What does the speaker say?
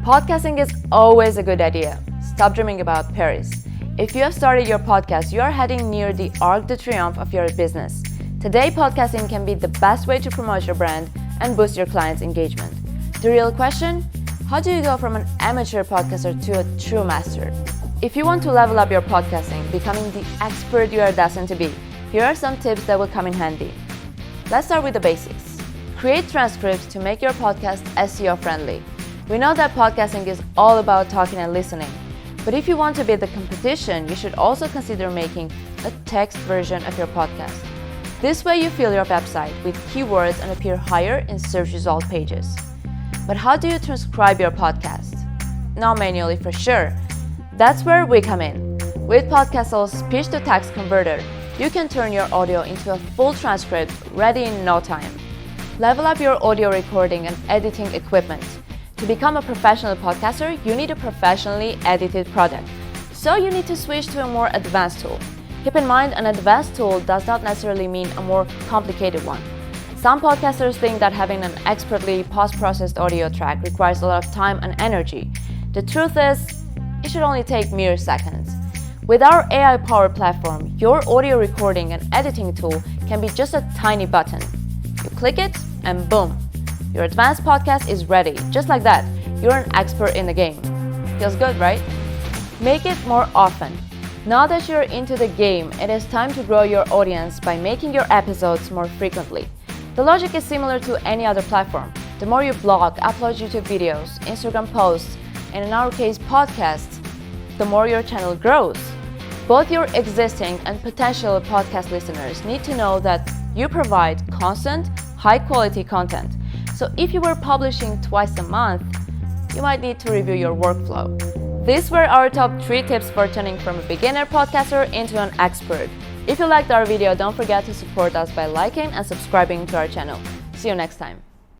Podcasting is always a good idea. Stop dreaming about Paris. If you have started your podcast, you are heading near the Arc de Triomphe of your business. Today, podcasting can be the best way to promote your brand and boost your clients' engagement. The real question? How do you go from an amateur podcaster to a true master? If you want to level up your podcasting, becoming the expert you are destined to be, here are some tips that will come in handy. Let's start with the basics. Create transcripts to make your podcast SEO friendly. We know that podcasting is all about talking and listening, but if you want to beat the competition, you should also consider making a text version of your podcast. This way you fill your website with keywords and appear higher in search result pages. But how do you transcribe your podcast? Not manually for sure. That's where we come in. With Podcastle's speech-to-text converter, you can turn your audio into a full transcript ready in no time. Level up your audio recording and editing equipment. To become a professional podcaster, you need a professionally edited product. So you need to switch to a more advanced tool. Keep in mind, an advanced tool does not necessarily mean a more complicated one. Some podcasters think that having an expertly post-processed audio track requires a lot of time and energy. The truth is, it should only take mere seconds. With our AI-powered platform, your audio recording and editing tool can be just a tiny button. You click it, and boom! Your advanced podcast is ready. Just like that, you're an expert in the game. Feels good, right? Make it more often. Now that you're into the game, it is time to grow your audience by making your episodes more frequently. The logic is similar to any other platform. The more you blog, upload YouTube videos, Instagram posts, and in our case, podcasts, the more your channel grows. Both your existing and potential podcast listeners need to know that you provide constant, high-quality content. So if you were publishing twice a month, you might need to review your workflow. These were our top 3 tips for turning from a beginner podcaster into an expert. If you liked our video, don't forget to support us by liking and subscribing to our channel. See you next time.